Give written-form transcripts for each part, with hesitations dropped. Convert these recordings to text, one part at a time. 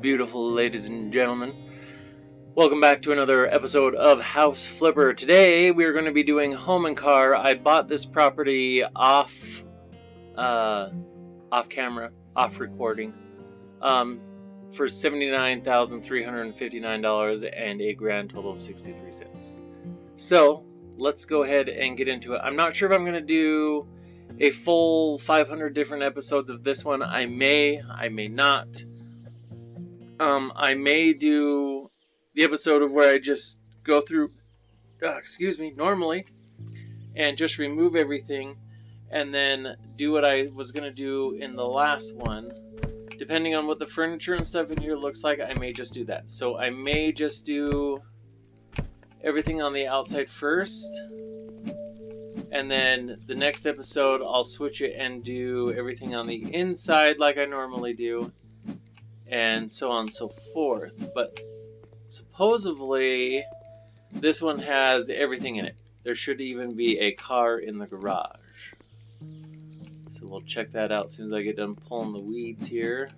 beautiful ladies and gentlemen. Welcome back to another episode of House Flipper. Today we are going to be doing home and car. I bought this property off camera, off recording, for $79,359 and a grand total of 63 cents. So let's go ahead and get into it. I'm not sure if I'm going to do a full 500 different episodes of this one. I may not. I may do the episode of where I just go through, normally, and just remove everything, and then do what I was going to do in the last one. Depending on what the furniture and stuff in here looks like, I may just do that. So I may just do everything on the outside first, and then the next episode I'll switch it and do everything on the inside like I normally do, and so on and so forth. But supposedly this one has everything in it. There should even be a car in the garage. So we'll check that out as soon as I get done pulling the weeds here.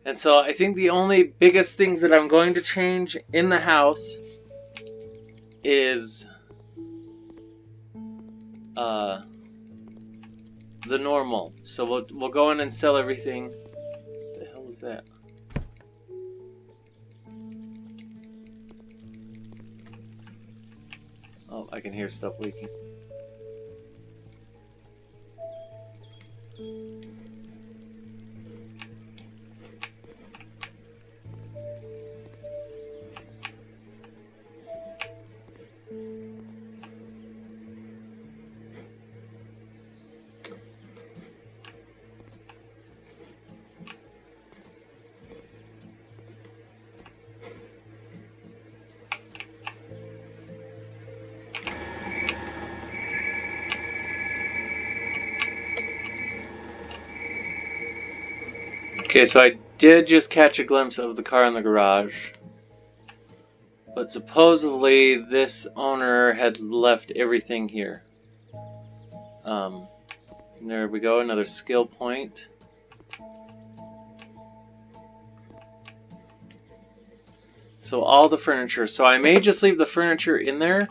And so I think the only biggest things that I'm going to change in the house is the normal. So we'll go in and sell everything. What the hell is that? Oh, I can hear stuff leaking. Okay, so I did just catch a glimpse of the car in the garage, but supposedly this owner had left everything here. There we go, another skill point. So all the furniture. So I may just leave the furniture in there.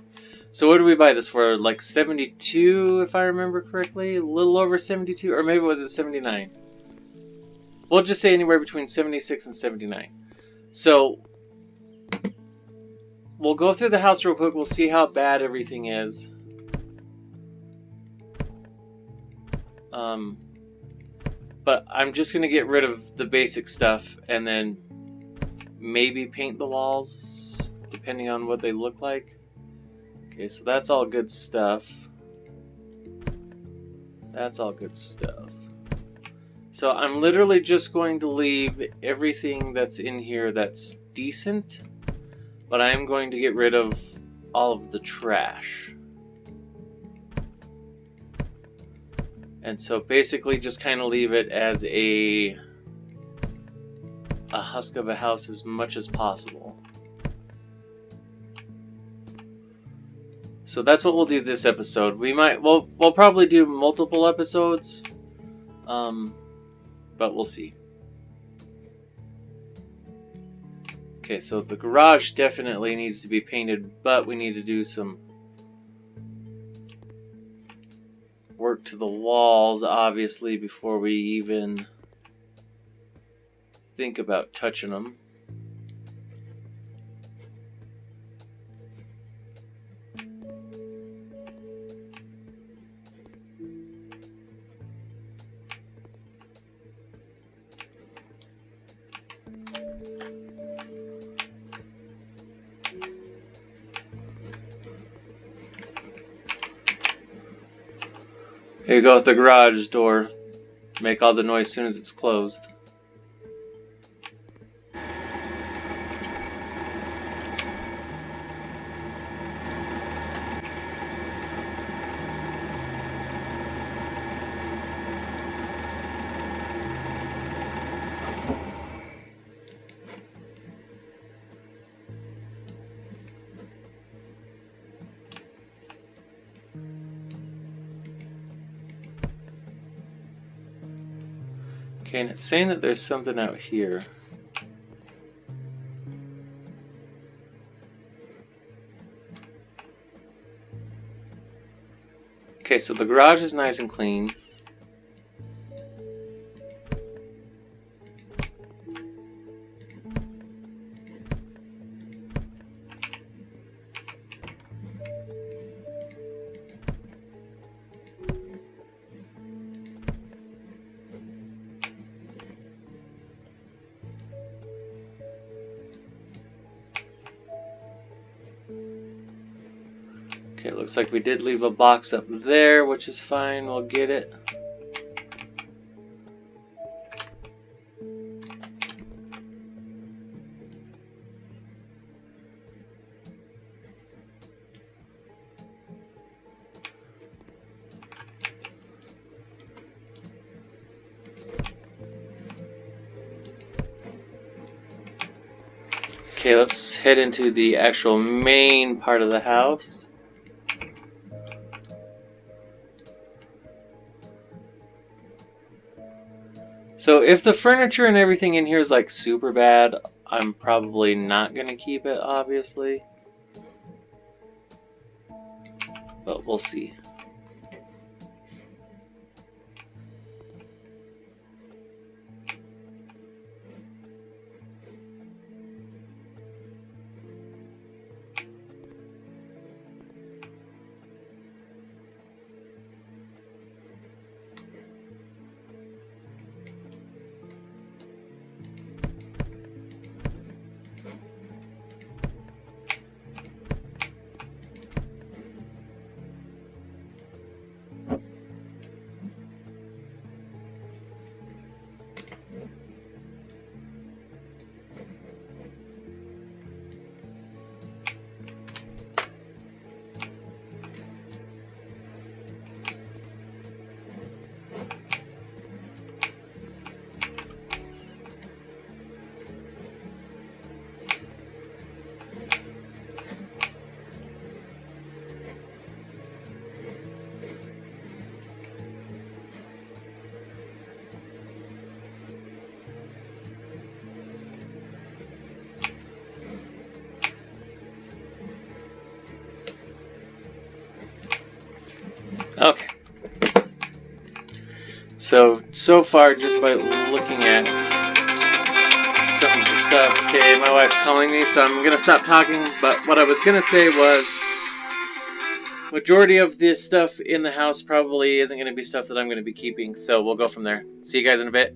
So what did we buy this for? Like 72, if I remember correctly? A little over 72, or maybe was it 79? We'll just say anywhere between 76 and 79. So we'll go through the house real quick. We'll see how bad everything is. But I'm just going to get rid of the basic stuff and then maybe paint the walls depending on what they look like. Okay, so that's all good stuff. That's all good stuff. So I'm literally just going to leave everything that's in here that's decent, but I am going to get rid of all of the trash. And so basically just kind of leave it as a husk of a house as much as possible. So that's what we'll do this episode. We'll probably do multiple episodes. But we'll see. Okay, so the garage definitely needs to be painted, but we need to do some work to the walls, obviously, before we even think about touching them. Here you go with the garage door. Make all the noise as soon as it's closed. Okay, and it's saying that there's something out here. Okay, so the garage is nice and clean. Okay, it looks like we did leave a box up there, which is fine. We'll get it. Okay, let's head into the actual main part of the house. So if the furniture and everything in here is like super bad, I'm probably not going to keep it, obviously. But we'll see. Okay. So far, just by looking at some of the stuff, okay, my wife's calling me, so I'm going to stop talking, but what I was going to say was, majority of this stuff in the house probably isn't going to be stuff that I'm going to be keeping, so we'll go from there. See you guys in a bit.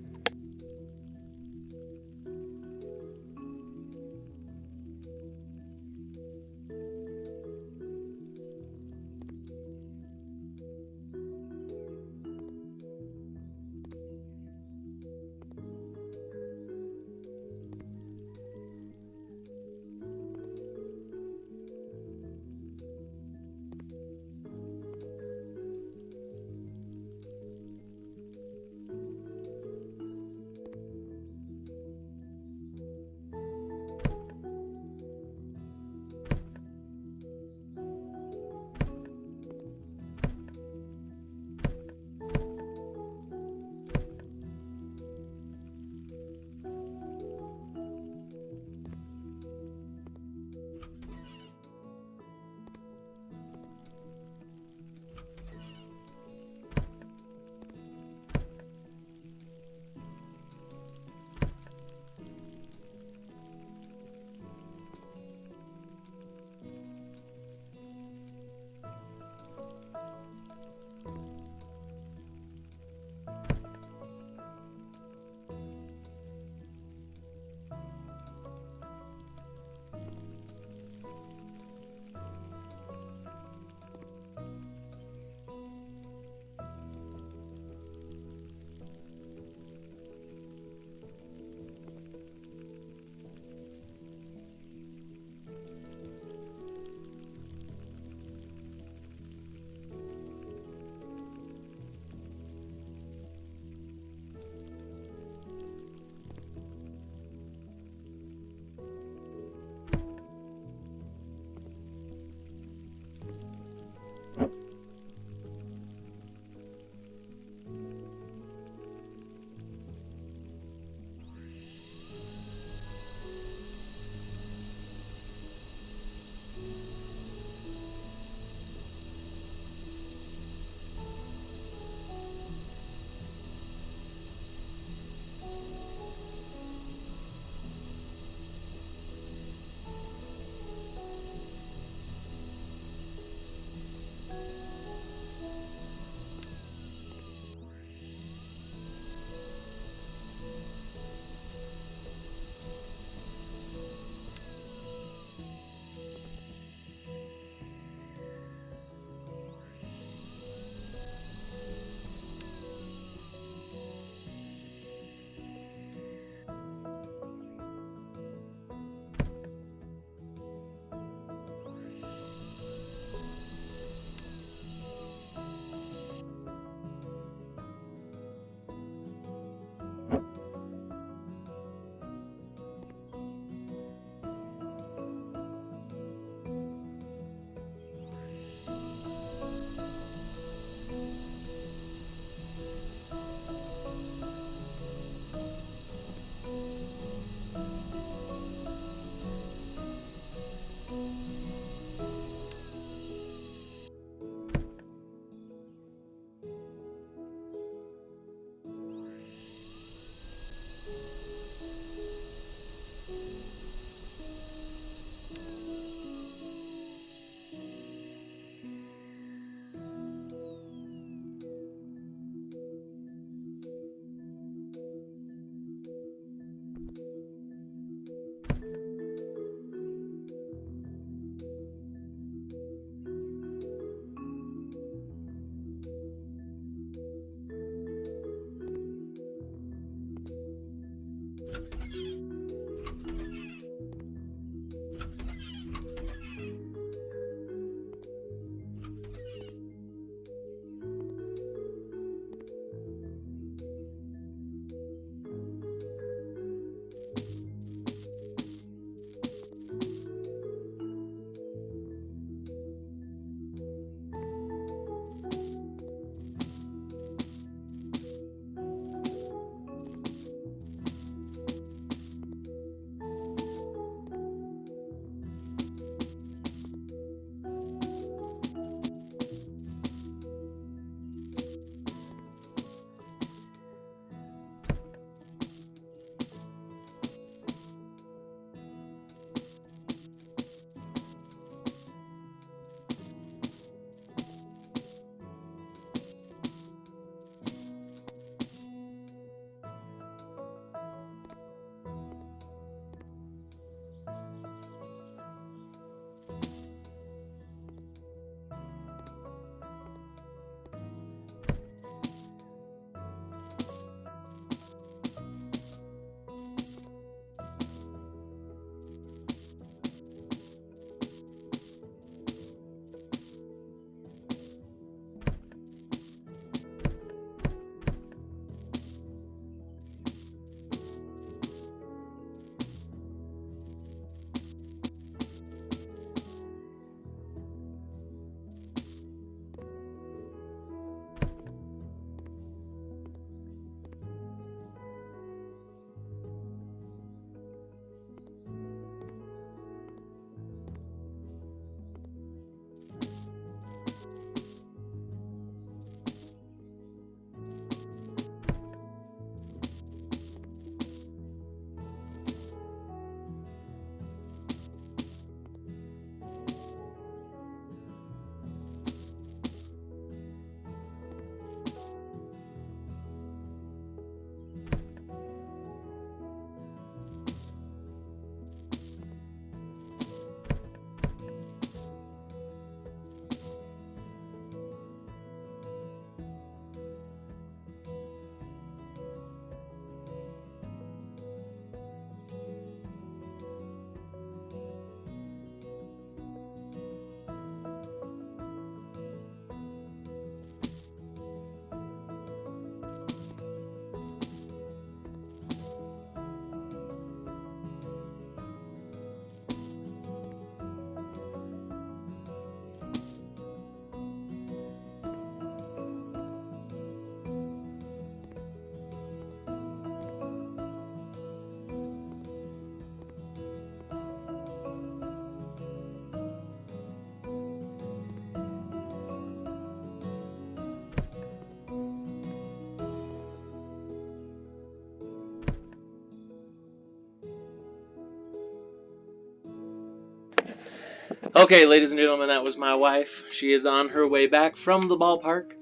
Okay, ladies and gentlemen, that was my wife. She is on her way back from the ballpark.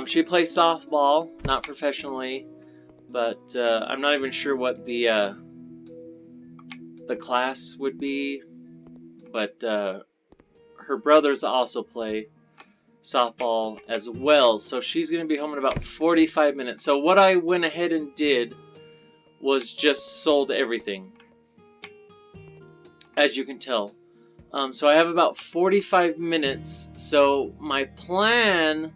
She plays softball, not professionally, but I'm not even sure what the class would be. But her brothers also play softball as well, so she's going to be home in about 45 minutes. So what I went ahead and did was just sold everything, as you can tell. So I have about 45 minutes, so my plan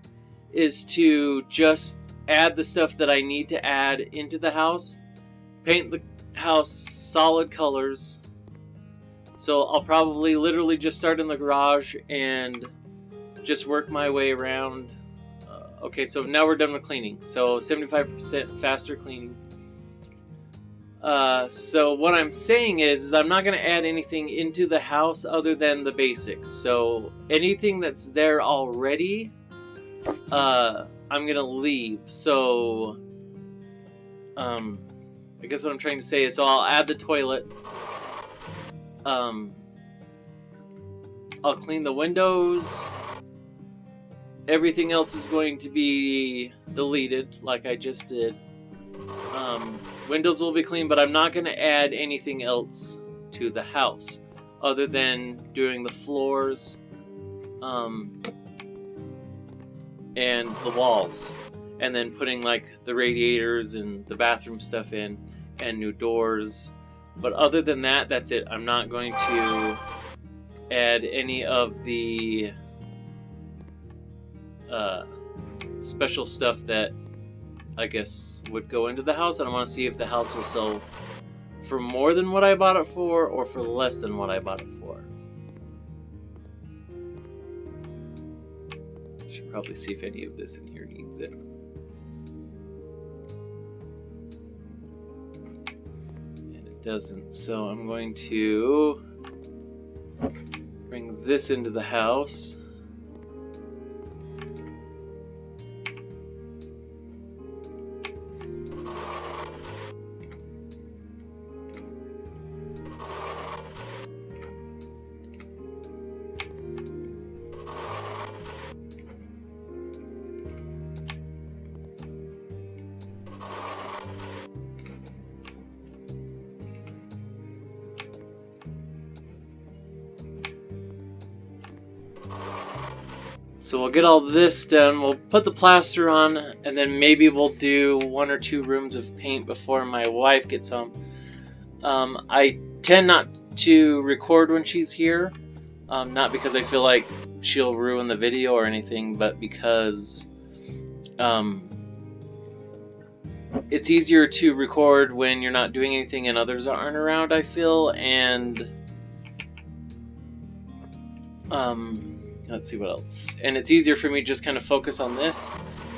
is to just add the stuff that I need to add into the house, paint the house solid colors. So I'll probably literally just start in the garage and just work my way around. Okay, so now we're done with cleaning, so 75% faster cleaning. So what I'm saying is I'm not going to add anything into the house other than the basics. So anything that's there already, I'm going to leave. So, I guess what I'm trying to say is, so I'll add the toilet. I'll clean the windows. Everything else is going to be deleted, like I just did. Windows will be clean, but I'm not going to add anything else to the house other than doing the floors and the walls, and then putting like the radiators and the bathroom stuff in and new doors. But other than that, that's it. I'm not going to add any of the special stuff that I guess would go into the house. And I want to see if the house will sell for more than what I bought it for or for less than what I bought it for. Should probably see if any of this in here needs it. And it doesn't. So I'm going to bring this into the house. So we'll get all this done, we'll put the plaster on, and then maybe we'll do 1 or 2 rooms of paint before my wife gets home. I tend not to record when she's here, not because I feel like she'll ruin the video or anything, but because it's easier to record when you're not doing anything and others aren't around, I feel, and let's see what else. And it's easier for me to just kind of focus on this,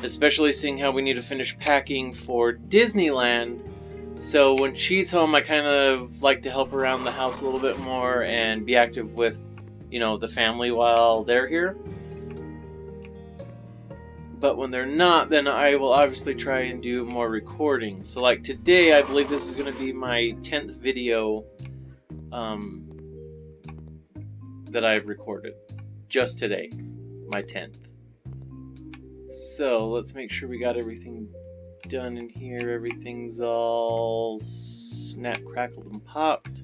especially seeing how we need to finish packing for Disneyland. So when she's home, I kind of like to help around the house a little bit more and be active with, you know, the family while they're here. But when they're not, then I will obviously try and do more recording. So like today, I believe this is going to be my 10th video that I've recorded. Just today, my 10th. So let's make sure we got everything done in here. Everything's all snap, crackled, and popped.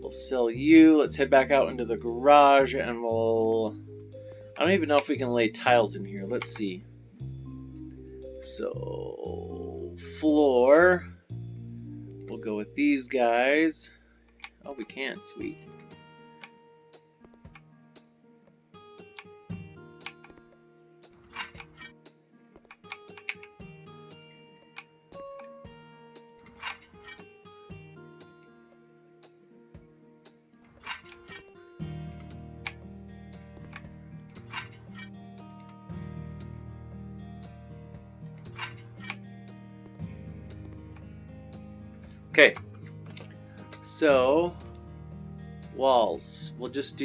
We'll sell you. Let's head back out into the garage and we'll... I don't even know if we can lay tiles in here. Let's see. So, floor. We'll go with these guys. Oh, we can. Sweet. Okay, so walls, we'll just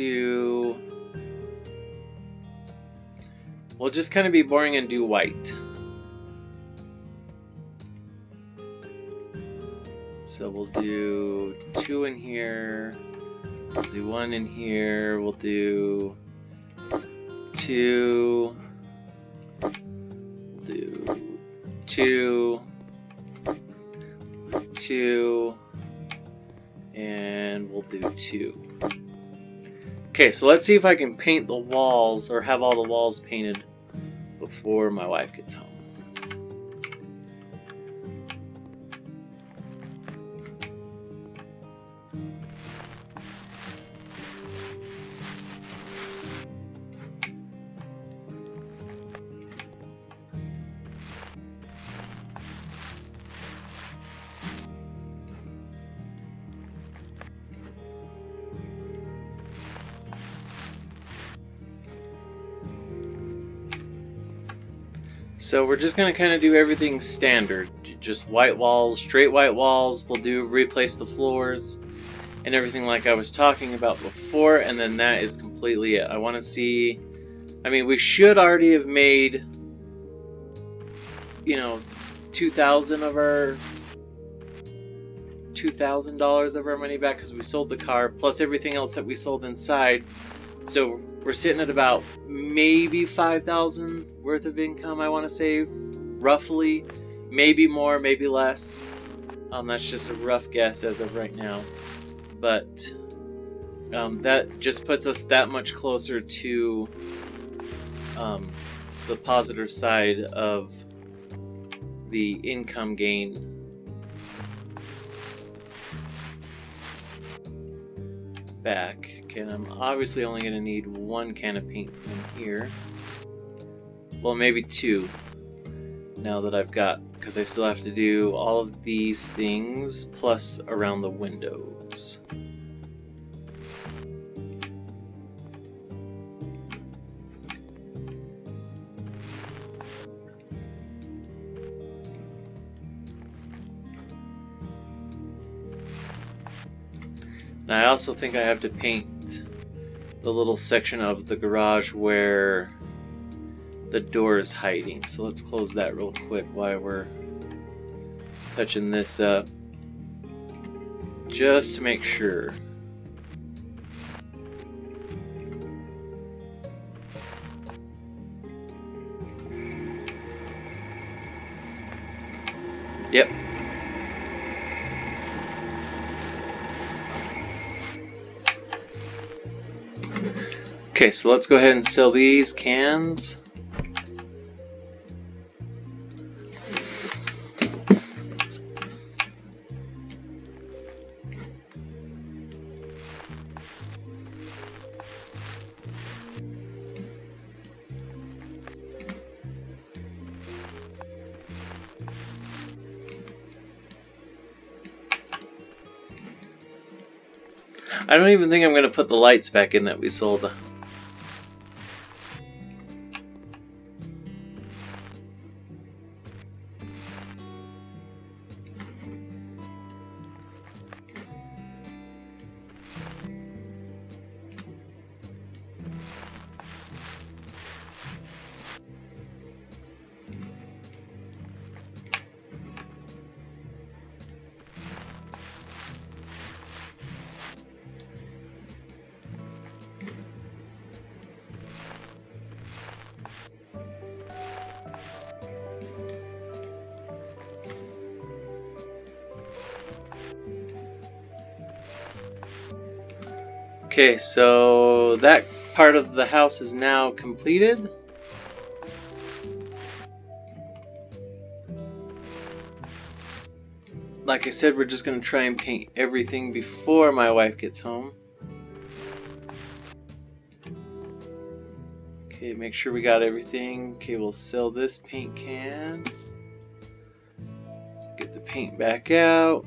kind of be boring and do white. So we'll do 2 in here, We'll do one in here. We'll do two. We'll do two. Two. And we'll do two. Okay, so let's see if I can paint the walls or have all the walls painted before my wife gets home. So we're just going to kind of do everything standard. Just white walls, straight white walls. We'll replace the floors and everything like I was talking about before, and then that is completely it. I want to see, I mean, we should already have made, you know, $2,000 of our money back because we sold the car, plus everything else that we sold inside. So we're sitting at about maybe $5,000 worth of income, I want to say, roughly. Maybe more, maybe less. That's just a rough guess as of right now. But that just puts us that much closer to the positive side of the income gain. Back. Okay, and I'm obviously only going to need one can of paint from here. Well, maybe two. Now that I've got, because I still have to do all of these things plus around the windows. And I also think I have to paint the little section of the garage where the door is hiding. So let's close that real quick while we're touching this up, just to make sure. Yep. Okay, so let's go ahead and sell these cans. I don't even think I'm going to put the lights back in that we sold. Okay, so that part of the house is now completed. Like I said, we're just going to try and paint everything before my wife gets home. Okay, make sure we got everything. Okay, we'll sell this paint can. Get the paint back out.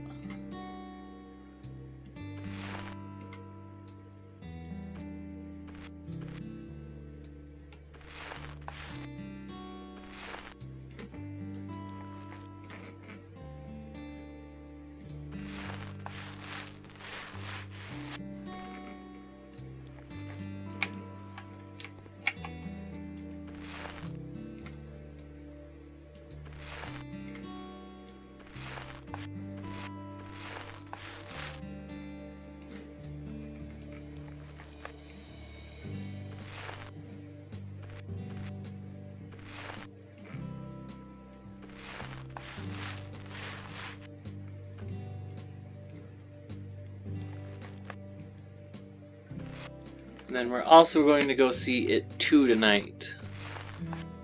And then we're also going to go see It 2 tonight.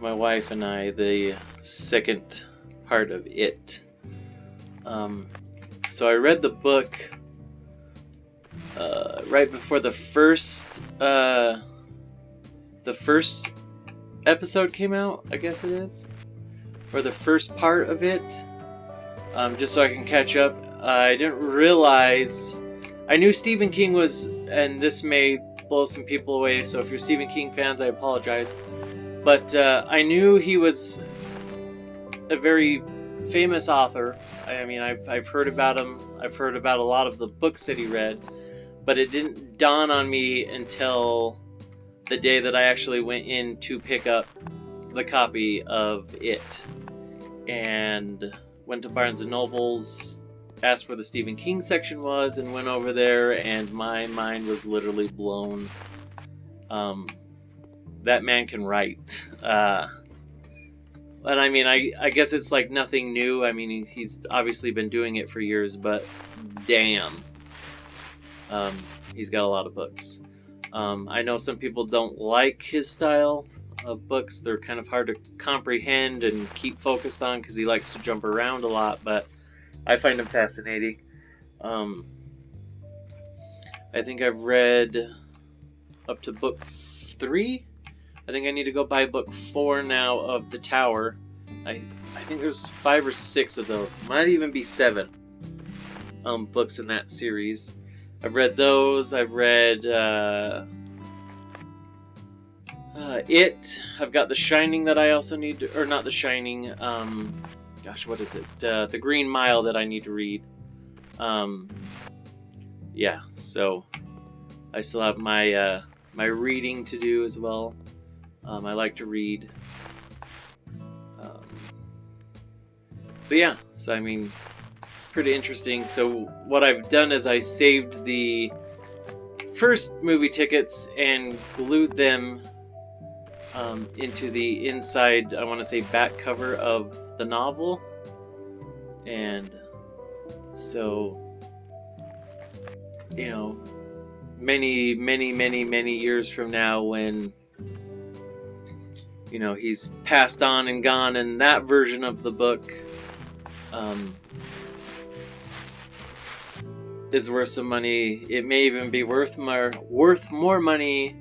My wife and I, the second part of It. So I read the book right before the first episode came out, I guess it is, or the first part of it, just so I can catch up. I didn't realize, I knew Stephen King was, and this may blow some people away, so if you're Stephen King fans, I apologize, but I knew he was a very famous author. I mean, I've heard about him, I've heard about a lot of the books that he read, but it didn't dawn on me until the day that I actually went in to pick up the copy of It, and went to Barnes & Noble's, asked where the Stephen King section was, and went over there, and my mind was literally blown. That man can write. And I mean, I guess it's like nothing new. I mean, he's obviously been doing it for years, but damn. He's got a lot of books. I know some people don't like his style of books. They're kind of hard to comprehend and keep focused on because he likes to jump around a lot, but I find him fascinating. I think I've read up to book 3. I think I need to go buy book 4 now of The Tower. I think there's 5 or 6 of those. Might even be 7 books in that series. I've read those. I've read It. I've got The Shining that I also need to, or not The Shining. Gosh, what is it? The Green Mile that I need to read. Yeah. So I still have my my reading to do as well. I like to read. So yeah. So I mean, pretty interesting. So what I've done is I saved the first movie tickets and glued them into the inside, I want to say, back cover of the novel. And so, you know, many years from now, when, you know, he's passed on and gone, and that version of the book is worth some money. It may even be worth more money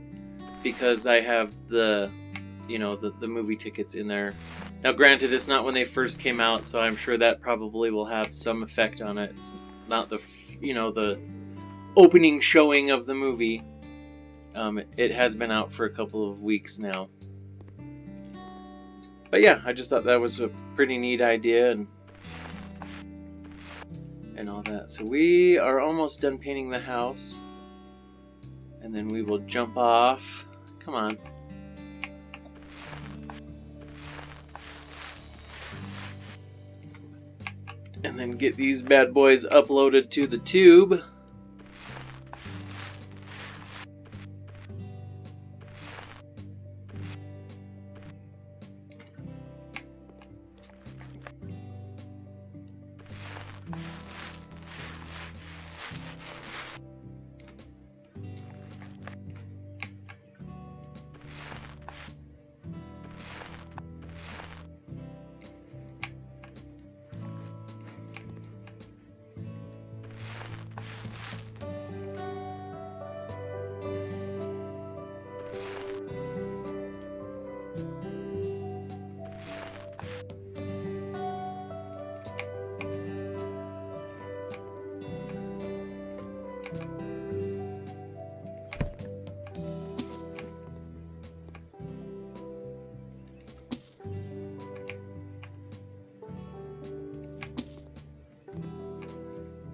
because I have the, you know, the movie tickets in there. Now, granted, it's not when they first came out, so I'm sure that probably will have some effect on it. It's not the, you know, the opening showing of the movie. It has been out for a couple of weeks now. But yeah, I just thought that was a pretty neat idea, and all that. So we are almost done painting the house, and then we will jump off. Come on. And then get these bad boys uploaded to the tube.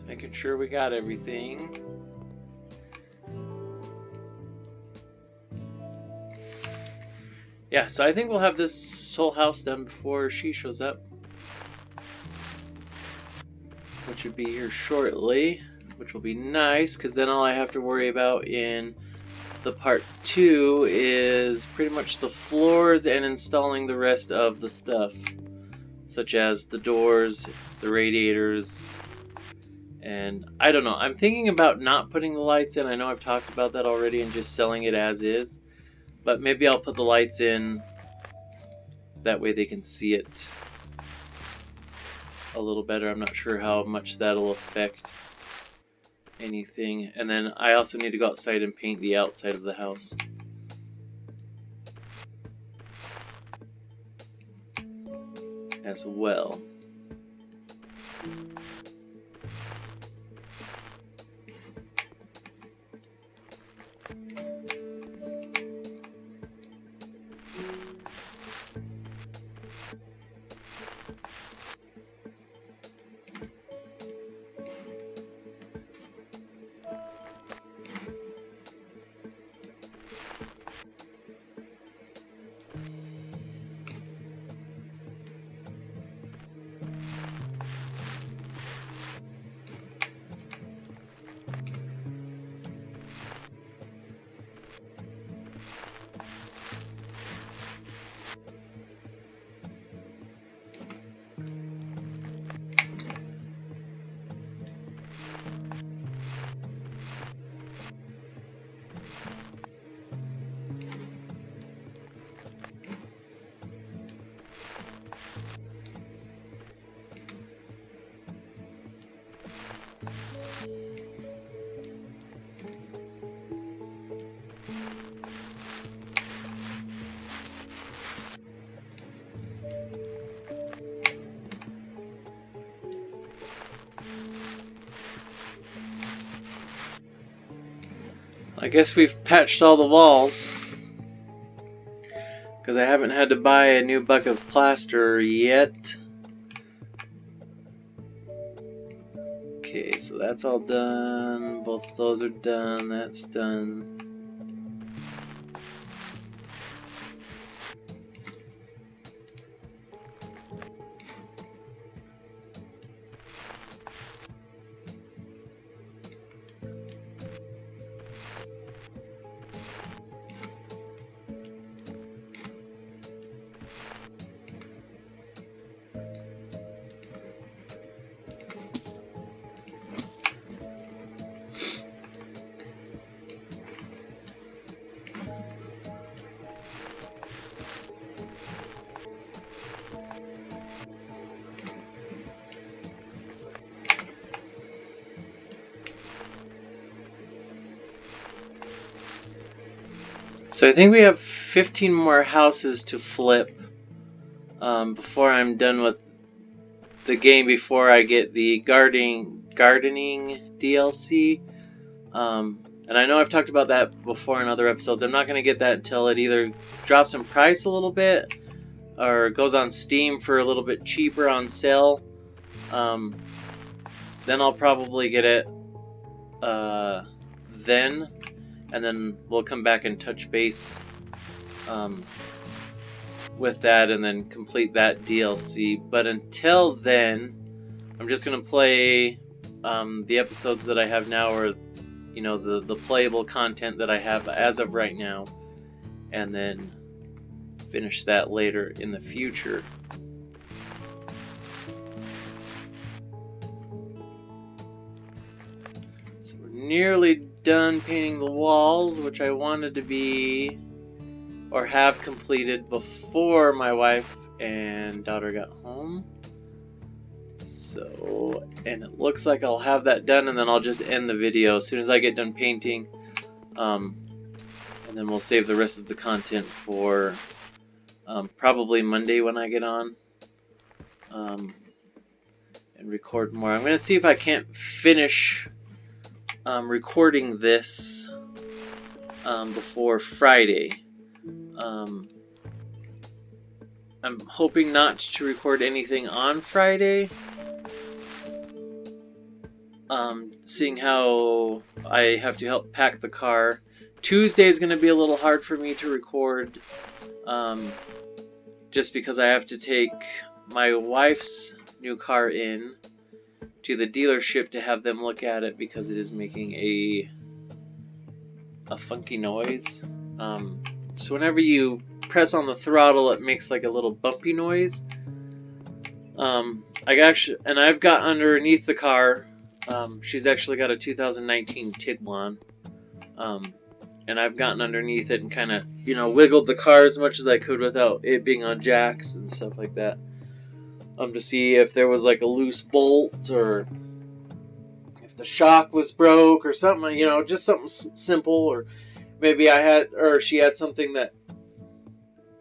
Making sure we got everything. Yeah, so I think we'll have this whole house done before she shows up, which would be here shortly, which will be nice, because then all I have to worry about in the part 2 is pretty much the floors and installing the rest of the stuff, such as the doors, the radiators, And I don't know, I'm thinking about not putting the lights in. I know I've talked about that already and just selling it as is. But maybe I'll put the lights in, that way they can see it a little better. I'm not sure how much that'll affect anything. And then I also need to go outside and paint the outside of the house as well. I guess we've patched all the walls, because I haven't had to buy a new bucket of plaster yet. Okay, so that's all done. Both of those are done. That's done. So I think we have 15 more houses to flip before I'm done with the game, before I get the gardening DLC. And I know I've talked about that before in other episodes. I'm not going to get that until it either drops in price a little bit or goes on Steam for a little bit cheaper on sale. Then I'll probably get it then. And then we'll come back and touch base with that and then complete that DLC. But until then, I'm just going to play the episodes that I have now, or you know, the playable content that I have as of right now, and then finish that later in the future. So we're nearly done painting the walls, which I wanted to be or have completed before my wife and daughter got home. So, and it looks like I'll have that done, and then I'll just end the video as soon as I get done painting, and then we'll save the rest of the content for probably Monday when I get on and record more. I'm going to see if I can't finish recording this before Friday. I'm hoping not to record anything on Friday, seeing how I have to help pack the car. Tuesday is going to be a little hard for me to record, just because I have to take my wife's new car in to the dealership to have them look at it, because it is making a funky noise. So whenever you press on the throttle, it makes like a little bumpy noise. I've got underneath the car She's actually got a 2019 Tiguan. And I've gotten underneath it and kind of, wiggled the car as much as I could without it being on jacks and stuff like that. To see if there was like a loose bolt or if the shock was broke or something, just something simple, or maybe she had something that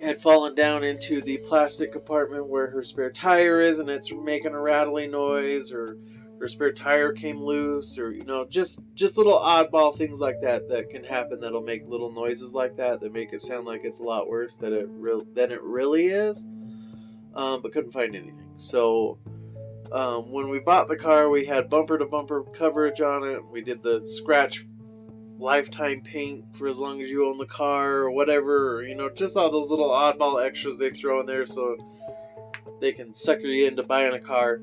had fallen down into the plastic compartment where her spare tire is and it's making a rattling noise, or her spare tire came loose, or just little oddball things like that can happen that'll make little noises like that make it sound like it's a lot worse than it really is. But couldn't find anything. So when we bought the car, we had bumper to bumper coverage on it. We did the scratch lifetime paint for as long as you own the car or whatever, just all those little oddball extras they throw in there so they can sucker you into buying a car.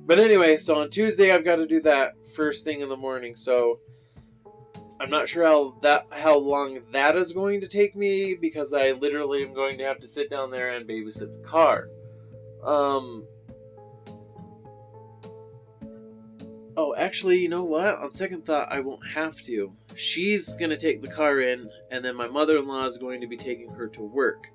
But anyway, so on Tuesday I've got to do that first thing in the morning. So I'm not sure how long that is going to take me, because I literally am going to have to sit down there and babysit the car. Oh, actually, you know what? On second thought, I won't have to. She's going to take the car in, and then my mother-in-law is going to be taking her to work.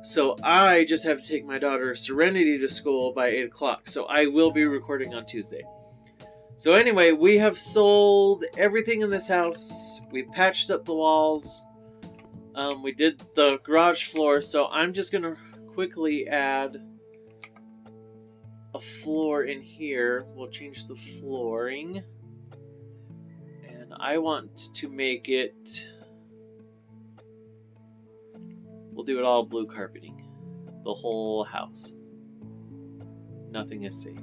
So I just have to take my daughter Serenity to school by 8 o'clock. So I will be recording on Tuesday. So anyway, we have sold everything in this house. We patched up the walls. We did the garage floor. So I'm just going to quickly add a floor in here. We'll change the flooring. And I want to make it... We'll do it all blue carpeting. The whole house. Nothing is safe.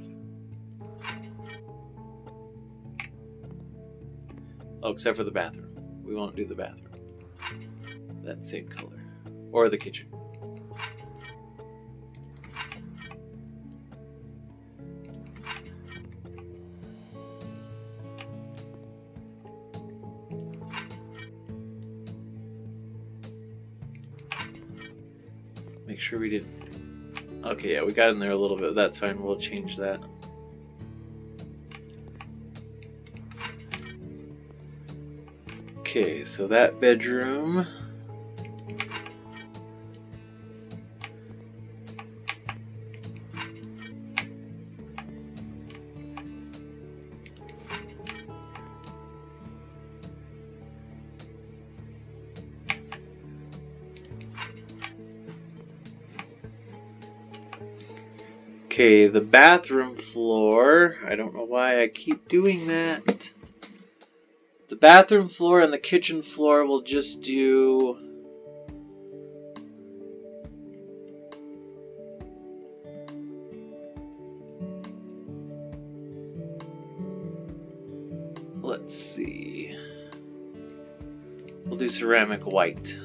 Oh, except for the bathroom. We won't do the bathroom. That same color. Or the kitchen. Make sure we didn't... Okay, yeah, we got in there a little bit. That's fine. We'll change that. Okay, so that bedroom... Okay, the bathroom floor, I don't know why I keep doing that. The bathroom floor and the kitchen floor will just do... Let's see. We'll do ceramic white.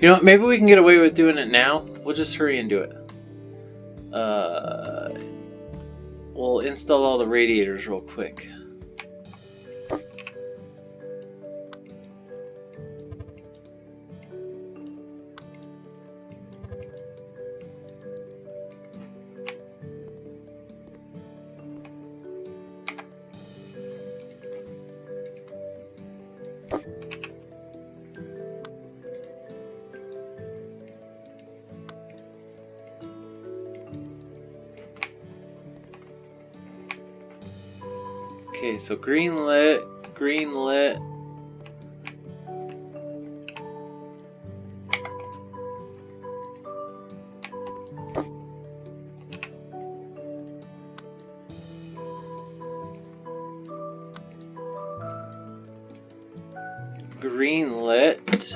You know what, maybe we can get away with doing it now. We'll just hurry and do it. We'll install all the radiators real quick. Okay, so green lit, green lit. Green lit.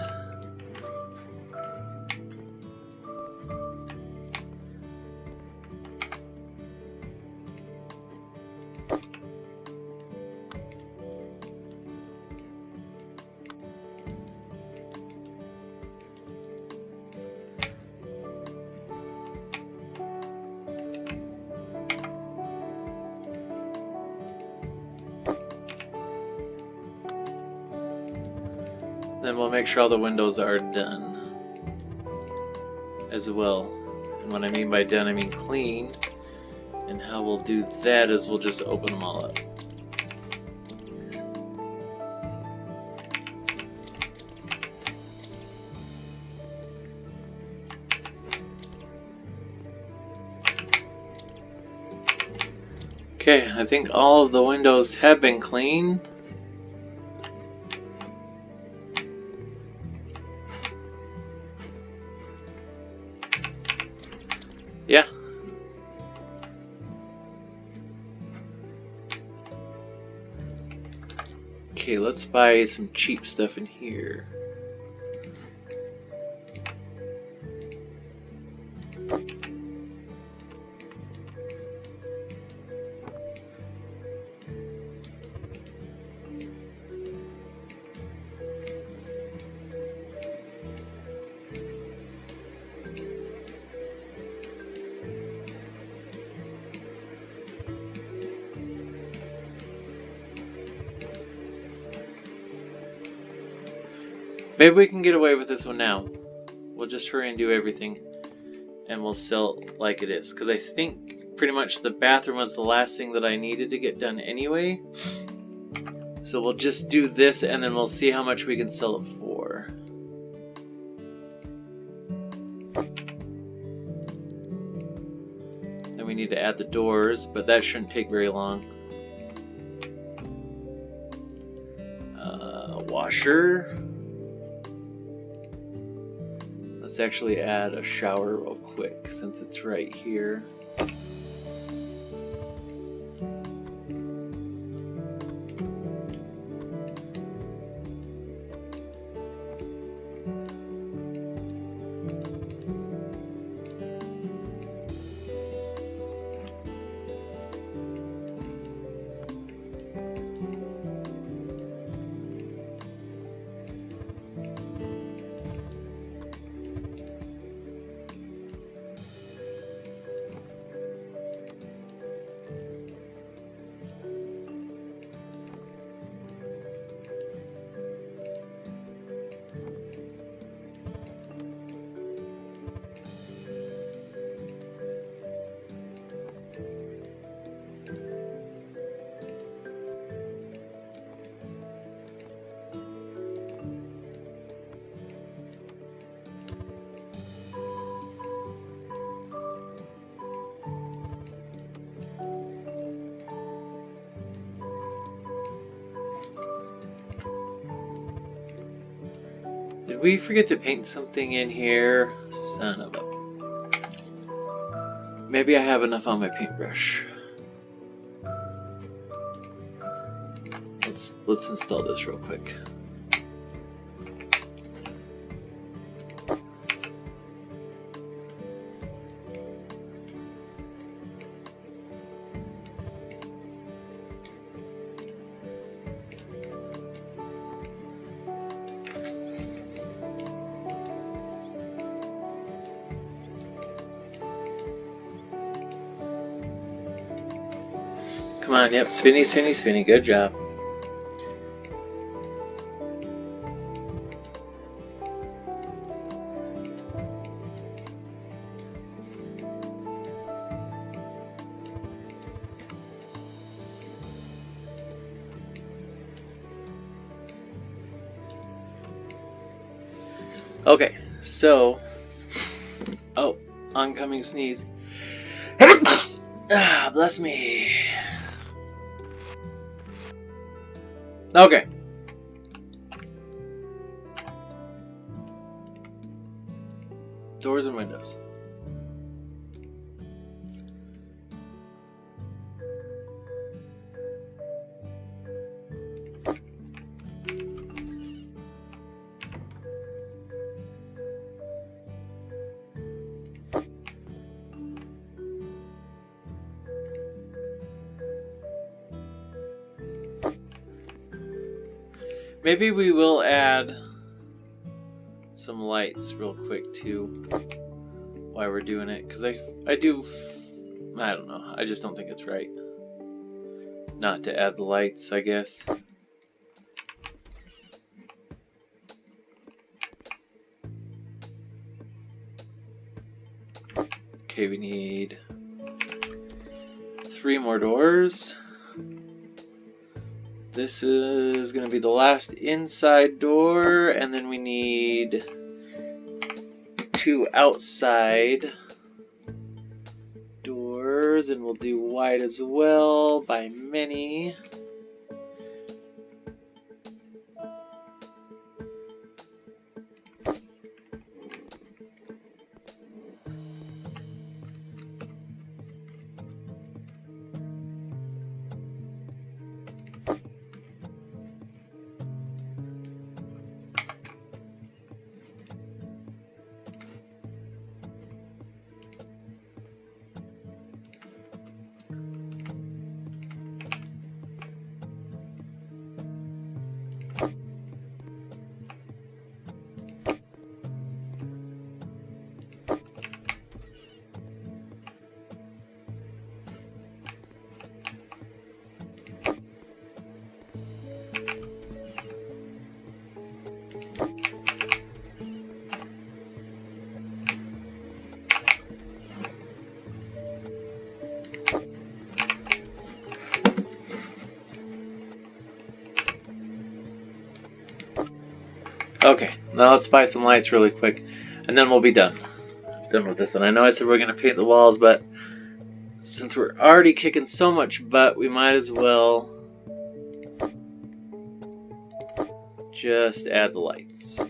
Then we'll make sure all the windows are done as well. And what I mean by done, I mean clean. And how we'll do that is we'll just open them all up. Okay, I think all of the windows have been cleaned. Yeah. Okay, let's buy some cheap stuff in here. Maybe we can get away with this one now. We'll just hurry and do everything, and we'll sell it like it is. Because I think pretty much the bathroom was the last thing that I needed to get done anyway. So we'll just do this, and then we'll see how much we can sell it for. Then we need to add the doors, but that shouldn't take very long. Washer. Let's actually add a shower real quick since it's right here. Did we forget to paint something in here? Son of a... Maybe I have enough on my paintbrush. Let's install this real quick. Come on, yep, spinny, spinny, spinny, good job. Okay, so... Oh, oncoming sneeze. Ah, bless me. Okay. Doors and windows. Maybe we will add some lights real quick too while we're doing it, because I don't know, I just don't think it's right not to add the lights, I guess. Okay, we need 3 more doors. This is going to be the last inside door, and then we need 2 outside doors, and we'll do wide as well by many. Okay, now let's buy some lights really quick, and then we'll be done with this one. I know I said we're going to paint the walls, but since we're already kicking so much butt, we might as well just add the lights.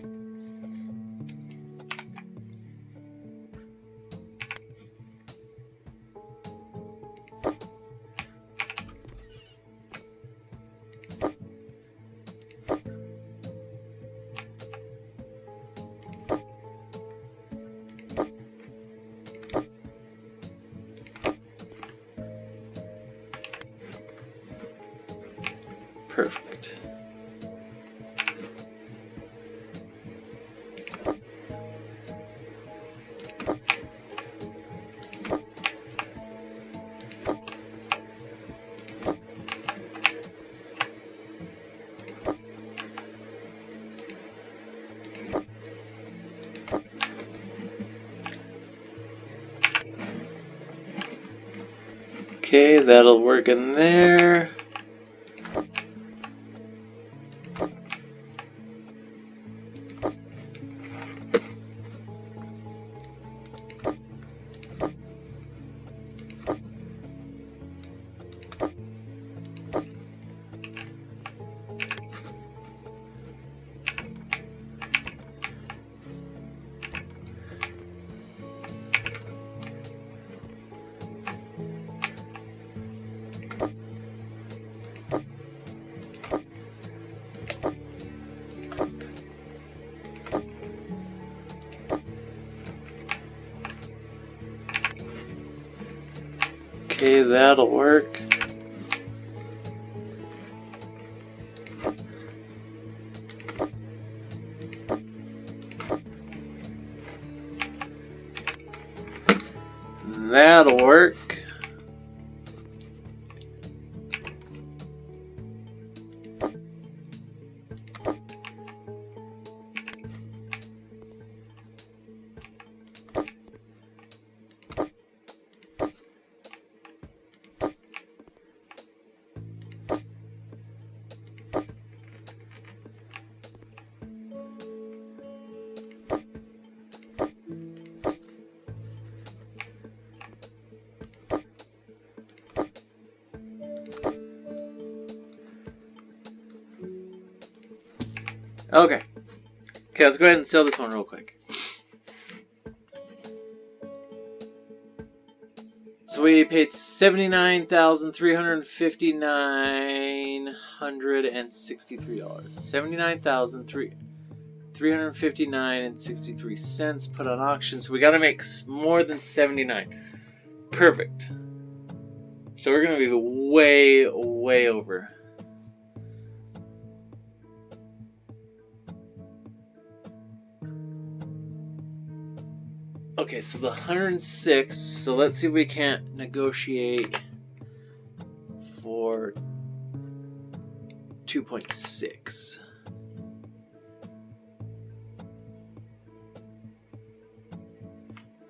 Perfect. Okay, that'll work in there. Okay, that'll work. That'll work. Okay. Okay, let's go ahead and sell this one real quick. So we paid $79,359.63. $79,359.63 put on auction. So we got to make more than 79. Perfect. So we're gonna be way over. Okay, so the 106, so let's see if we can't negotiate for 2.6.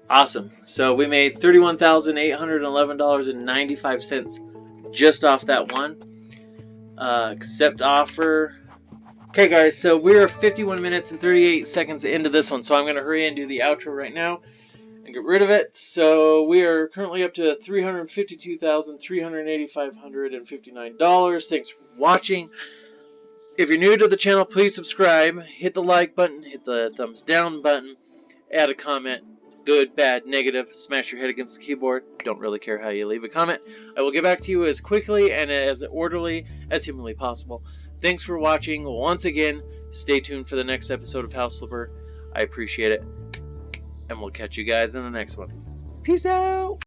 Awesome. So we made $31,811.95 just off that one. Accept offer. Okay, guys, so we're 51 minutes and 38 seconds into this one, so I'm going to hurry and do the outro right now and get rid of it. So we are currently up to $352,385.59. Thanks for watching. If you're new to the channel, please subscribe, hit the like button, hit the thumbs down button, add a comment, good, bad, negative, smash your head against the keyboard. Don't really care how you leave a comment. I will get back to you as quickly and as orderly as humanly possible. Thanks for watching. Once again, stay tuned for the next episode of House Flipper. I appreciate it. And we'll catch you guys in the next one. Peace out!